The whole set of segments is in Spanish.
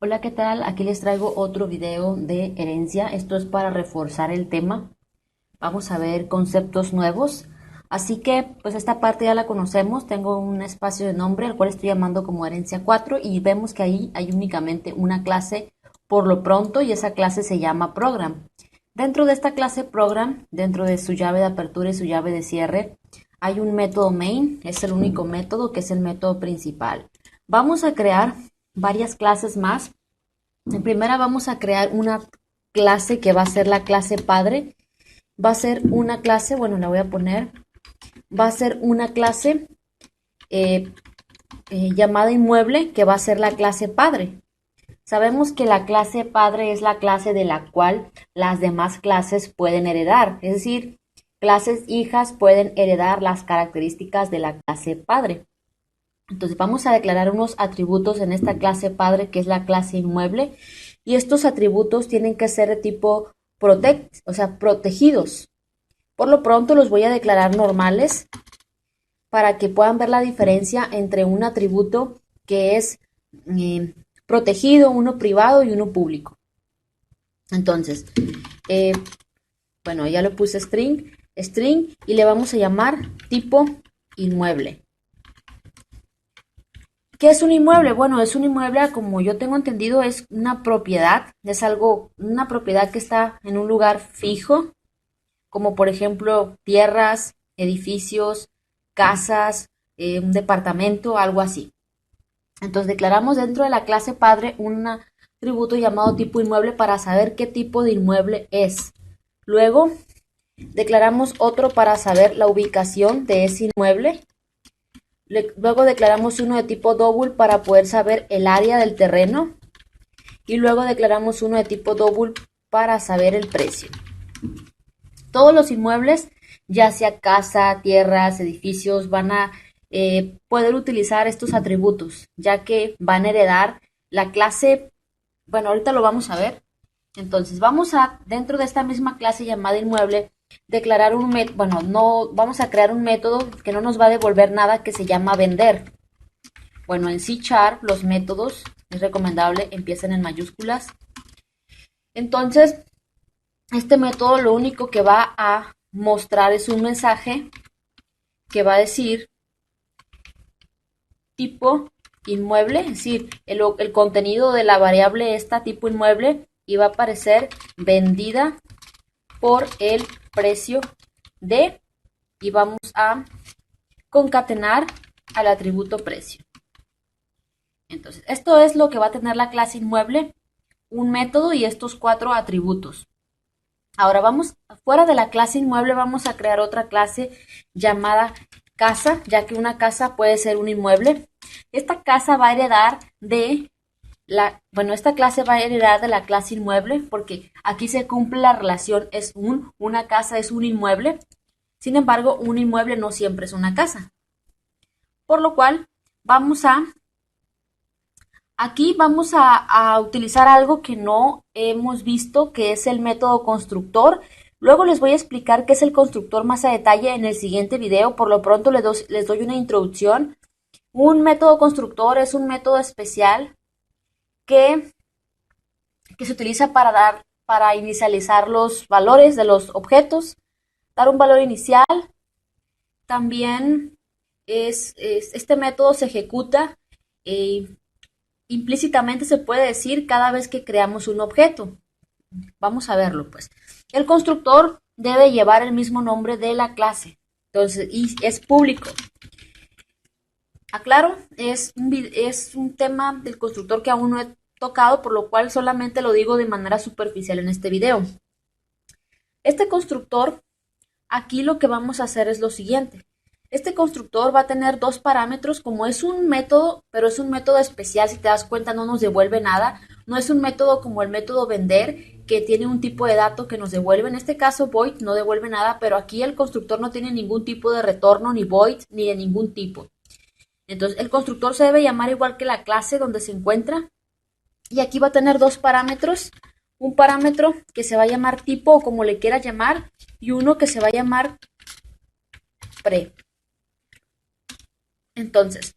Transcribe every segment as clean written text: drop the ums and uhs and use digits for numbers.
Hola, ¿qué tal? Aquí les traigo otro video de herencia. Esto es para reforzar el tema. Vamos a ver conceptos nuevos. Así que, pues esta parte ya la conocemos. Tengo un espacio de nombre, al cual estoy llamando como herencia 4 y vemos que ahí hay únicamente una clase por lo pronto y esa clase se llama program. Dentro de esta clase program, dentro de su llave de apertura y su llave de cierre, hay un método main. Es el único método que es el método principal. Vamos a crear varias clases más. En primera vamos a crear una clase que va a ser la clase padre. Va a ser una clase, bueno, la voy a poner, va a ser una clase eh, llamada inmueble que va a ser la clase padre. Sabemos que la clase padre es la clase de la cual las demás clases pueden heredar, es decir, clases hijas pueden heredar las características de la clase padre. Entonces vamos a declarar unos atributos en esta clase padre que es la clase inmueble y estos atributos tienen que ser de tipo protect, o sea, protegidos. Por lo pronto los voy a declarar normales para que puedan ver la diferencia entre un atributo que es protegido, uno privado y uno público. Entonces, eh, bueno, ya lo puse string y le vamos a llamar tipo inmueble. ¿Qué es un inmueble? Bueno, es un inmueble, como yo tengo entendido, es una propiedad, es algo, una propiedad que está en un lugar fijo, como por ejemplo tierras, edificios, casas, un departamento, algo así. Entonces declaramos dentro de la clase padre un atributo llamado tipo inmueble para saber qué tipo de inmueble es. Luego declaramos otro para saber la ubicación de ese inmueble. Luego declaramos uno de tipo double para poder saber el área del terreno. Y luego declaramos uno de tipo double para saber el precio. Todos los inmuebles, ya sea casa, tierras, edificios, van a poder utilizar estos atributos, ya que van a heredar la clase, bueno, ahorita lo vamos a ver. Entonces, vamos a, dentro de esta misma clase llamada inmueble, declarar un método, bueno, no, vamos a crear un método que no nos va a devolver nada que se llama vender. Bueno, en C# los métodos, es recomendable, empiecen en mayúsculas. Entonces, este método lo único que va a mostrar es un mensaje que va a decir tipo inmueble, es decir, el contenido de la variable esta tipo inmueble y va a aparecer vendida por el precio de y vamos a concatenar al atributo precio. Entonces, esto es lo que va a tener la clase inmueble, un método y estos 4 atributos. Ahora vamos, fuera de la clase inmueble vamos a crear otra clase llamada casa, ya que una casa puede ser un inmueble. Esta casa va a heredar de esta clase va a heredar de la clase inmueble porque aquí se cumple la relación, una casa es un inmueble. Sin embargo, un inmueble no siempre es una casa. Por lo cual, aquí vamos a utilizar algo que no hemos visto, que es el método constructor. Luego les voy a explicar qué es el constructor más a detalle en el siguiente video. Por lo pronto les doy una introducción. Un método constructor es un método especial que, que se utiliza para inicializar los valores de los objetos, dar un valor inicial. También este método se ejecuta eh, implícitamente, se puede decir, cada vez que creamos un objeto. Vamos a verlo, pues. El constructor debe llevar el mismo nombre de la clase. Entonces, y es público. Aclaro, es un tema del constructor que aún no he tocado, por lo cual solamente lo digo de manera superficial en este video. Este constructor, aquí lo que vamos a hacer es lo siguiente. Este constructor va a tener 2 parámetros, como es un método, pero es un método especial, si te das cuenta no nos devuelve nada, no es un método como el método vender, que tiene un tipo de dato que nos devuelve, en este caso void no devuelve nada, pero aquí el constructor no tiene ningún tipo de retorno, ni void, ni de ningún tipo. Entonces el constructor se debe llamar igual que la clase donde se encuentra, y aquí va a tener 2 parámetros, un parámetro que se va a llamar tipo o como le quiera llamar, y uno que se va a llamar pre. Entonces,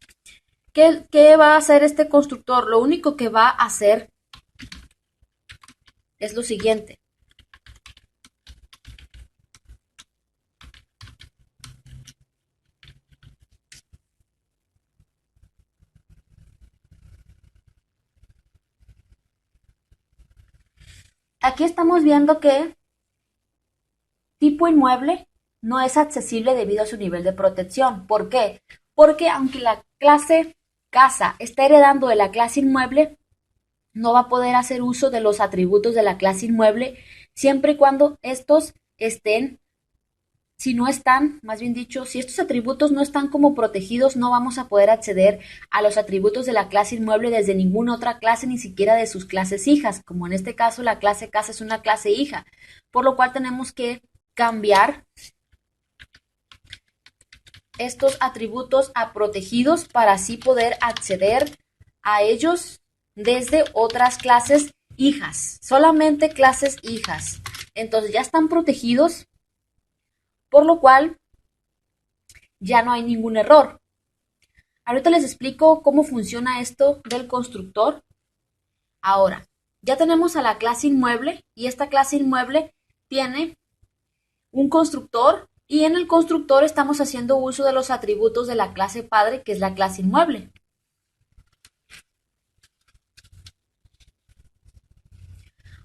¿qué va a hacer este constructor? Lo único que va a hacer es lo siguiente. Aquí estamos viendo que tipo inmueble no es accesible debido a su nivel de protección. ¿Por qué? Porque aunque la clase casa está heredando de la clase inmueble, no va a poder hacer uso de los atributos de la clase inmueble siempre y cuando estos estén, si no están, más bien dicho, si estos atributos no están como protegidos, no vamos a poder acceder a los atributos de la clase inmueble desde ninguna otra clase, ni siquiera de sus clases hijas, como en este caso la clase casa es una clase hija, por lo cual tenemos que cambiar estos atributos a protegidos para así poder acceder a ellos desde otras clases hijas, solamente clases hijas. Entonces ya están protegidos, por lo cual ya no hay ningún error. Ahorita les explico cómo funciona esto del constructor. Ahora, ya tenemos a la clase inmueble y esta clase inmueble tiene un constructor y en el constructor estamos haciendo uso de los atributos de la clase padre, que es la clase inmueble.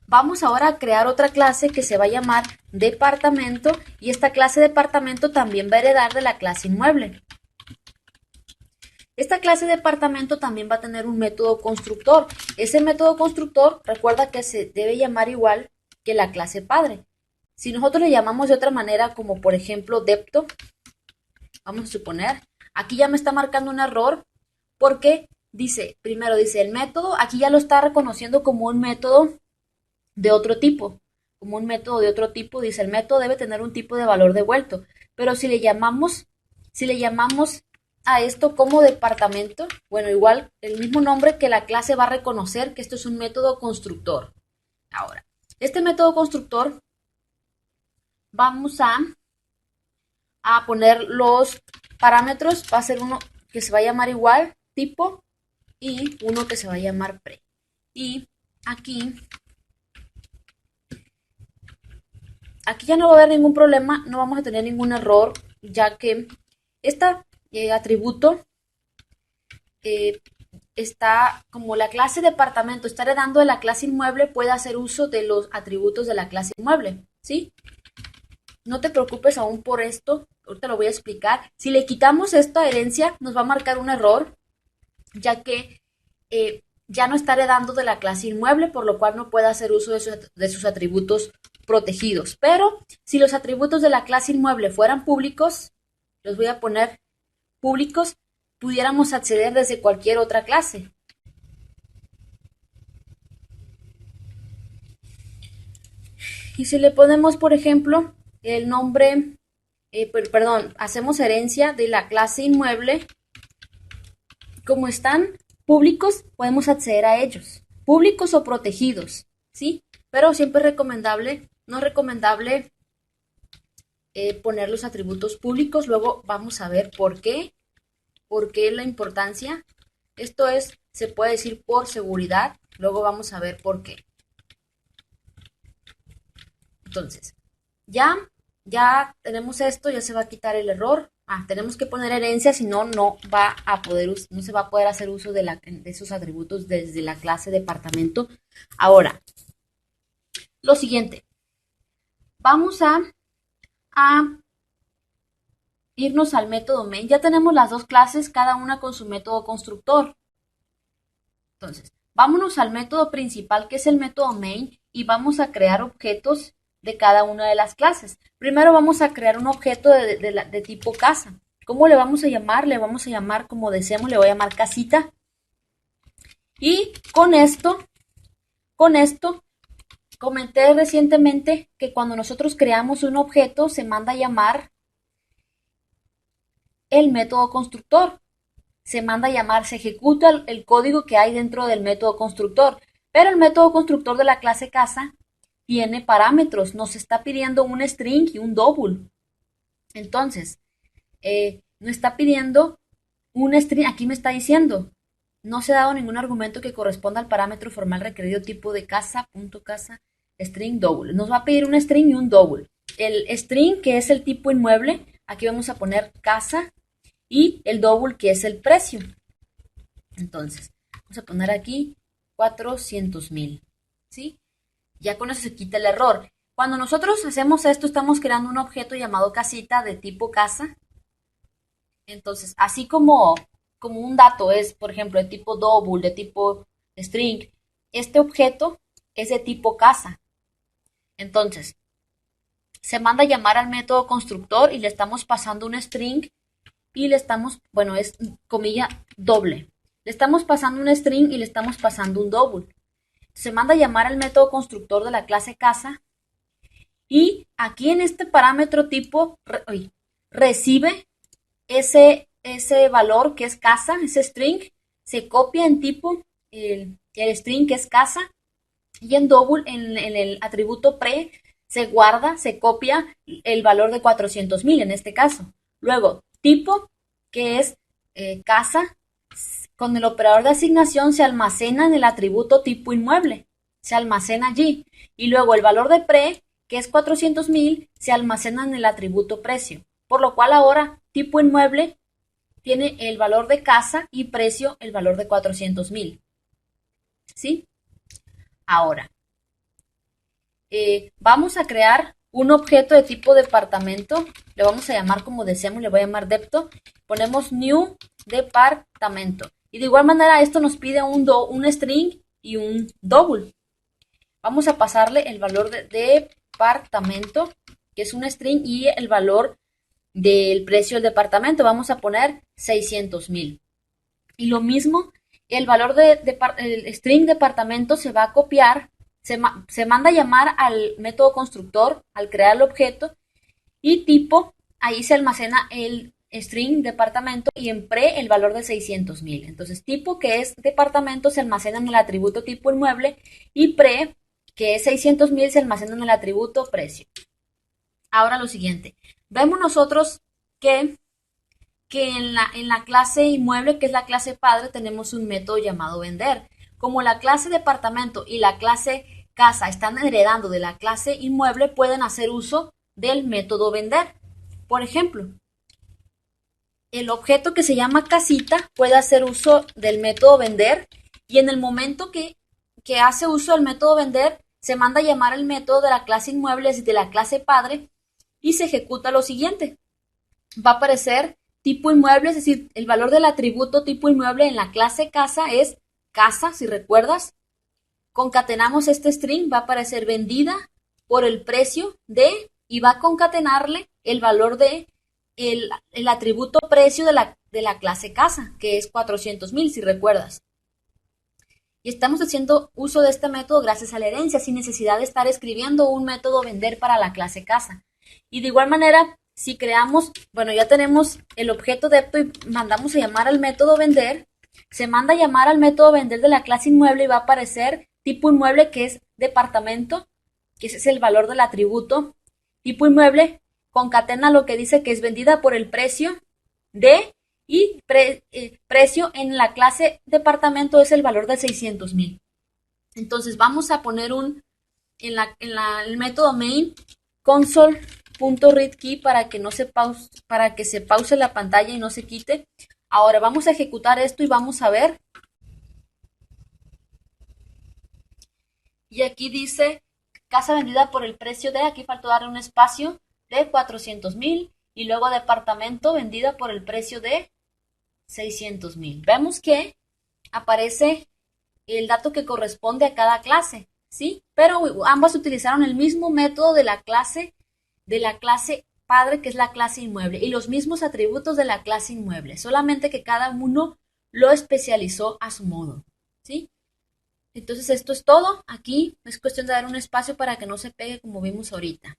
Vamos ahora a crear otra clase que se va a llamar departamento y esta clase departamento también va a heredar de la clase inmueble. Esta clase departamento también va a tener un método constructor. Ese método constructor, recuerda que se debe llamar igual que la clase padre. Si nosotros le llamamos de otra manera, como por ejemplo depto, vamos a suponer, aquí ya me está marcando un error porque primero dice el método, aquí ya lo está reconociendo como un método de otro tipo. Como un método de otro tipo, dice el método debe tener un tipo de valor devuelto. Pero si le llamamos a esto como departamento, bueno, igual el mismo nombre que la clase va a reconocer que esto es un método constructor. Ahora, este método constructor vamos a poner los parámetros, va a ser uno que se va a llamar igual, tipo, y uno que se va a llamar pre. Y aquí ya no va a haber ningún problema, no vamos a tener ningún error, ya que este atributo está, como la clase departamento está heredando de la clase inmueble, puede hacer uso de los atributos de la clase inmueble, ¿sí? No te preocupes aún por esto, ahorita lo voy a explicar. Si le quitamos esta herencia, nos va a marcar un error, ya que ya no está heredando de la clase inmueble, por lo cual no puede hacer uso de sus atributos protegidos. Pero si los atributos de la clase inmueble fueran públicos, los voy a poner públicos, pudiéramos acceder desde cualquier otra clase. Y si le ponemos, por ejemplo, el nombre, hacemos herencia de la clase inmueble, como están públicos, podemos acceder a ellos, públicos o protegidos, ¿sí? Pero siempre es recomendable, no es recomendable poner los atributos públicos. Luego vamos a ver por qué la importancia. Esto se puede decir por seguridad, luego vamos a ver por qué. Entonces, ya tenemos esto, ya se va a quitar el error. Tenemos que poner herencia, si no, no se va a poder hacer uso de esos atributos desde la clase departamento. Ahora, lo siguiente, vamos a irnos al método main. Ya tenemos las dos clases, cada una con su método constructor. Entonces, vámonos al método principal, que es el método main, y vamos a crear objetos de cada una de las clases. Primero vamos a crear un objeto de tipo casa. ¿Cómo le vamos a llamar? Le vamos a llamar como deseamos, le voy a llamar casita. Y con esto, comenté recientemente que cuando nosotros creamos un objeto se manda a llamar el método constructor. Se manda a llamar, se ejecuta el código que hay dentro del método constructor. Pero el método constructor de la clase casa tiene parámetros, nos está pidiendo un string y un double. Entonces, nos está pidiendo un string, aquí me está diciendo, no se ha dado ningún argumento que corresponda al parámetro formal requerido tipo de casa, punto casa, string double. Nos va a pedir un string y un double. El string, que es el tipo inmueble, aquí vamos a poner casa, y el double, que es el precio. Entonces, vamos a poner aquí 400,000, ¿sí? Ya con eso se quita el error. Cuando nosotros hacemos esto, estamos creando un objeto llamado casita de tipo casa. Entonces, así como un dato es, por ejemplo, de tipo double, de tipo string, este objeto es de tipo casa. Entonces, se manda a llamar al método constructor y le estamos pasando un string y le estamos, bueno, es comilla doble. Le estamos pasando un string y le estamos pasando un double. Se manda a llamar al método constructor de la clase casa y aquí en este parámetro tipo recibe ese valor que es casa, ese string, se copia en tipo el string que es casa y en double, en el atributo pre, se guarda, se copia el valor de 400,000 en este caso. Luego, tipo, que es casa, con el operador de asignación se almacena en el atributo tipo inmueble, se almacena allí. Y luego el valor de pre, que es 400,000, se almacena en el atributo precio. Por lo cual ahora tipo inmueble tiene el valor de casa y precio el valor de 400,000. ¿Sí? Ahora, vamos a crear un objeto de tipo departamento, le vamos a llamar como deseamos, le voy a llamar depto, ponemos new departamento. Y de igual manera esto nos pide un string y un double. Vamos a pasarle el valor de departamento, que es un string, y el valor del precio del departamento. Vamos a poner 600,000. Y lo mismo, el valor el string departamento se va a copiar, se manda a llamar al método constructor al crear el objeto y tipo, ahí se almacena el string departamento y en pre el valor de 600,000. Entonces tipo, que es departamento, se almacena en el atributo tipo inmueble y pre, que es 600,000, se almacena en el atributo precio. Ahora lo siguiente, vemos nosotros que en la clase inmueble, que es la clase padre, tenemos un método llamado vender. Como la clase departamento y la clase casa están heredando de la clase inmueble, pueden hacer uso del método vender. Por ejemplo, el objeto que se llama casita puede hacer uso del método vender y en el momento que hace uso del método vender, se manda a llamar el método de la clase inmueble, es de la clase padre, y se ejecuta lo siguiente. Va a aparecer tipo inmueble, es decir, el valor del atributo tipo inmueble en la clase casa es casa, si recuerdas. Concatenamos este string, va a aparecer vendida por el precio de, y va a concatenarle el valor de el atributo precio de la clase casa, que es 400,000, si recuerdas. Y estamos haciendo uso de este método gracias a la herencia, sin necesidad de estar escribiendo un método vender para la clase casa. Y de igual manera, si creamos, bueno, ya tenemos el objeto depto y mandamos a llamar al método vender, se manda a llamar al método vender de la clase inmueble y va a aparecer tipo inmueble, que es departamento, que ese es el valor del atributo. Tipo inmueble concatena lo que dice que es vendida por el precio de, y precio en la clase departamento es el valor de 600,000. Entonces vamos a poner el método main console.readKey para que no se pause, para que se pause la pantalla y no se quite. Ahora vamos a ejecutar esto y vamos a ver. Y aquí dice casa vendida por el precio de, aquí faltó darle un espacio, de 400,000 y luego departamento vendida por el precio de 600,000. Vemos que aparece el dato que corresponde a cada clase, ¿sí? Pero ambas utilizaron el mismo método de la clase padre, que es la clase inmueble, y los mismos atributos de la clase inmueble, solamente que cada uno lo especializó a su modo, ¿sí? Entonces esto es todo. Aquí es cuestión de dar un espacio para que no se pegue como vimos ahorita.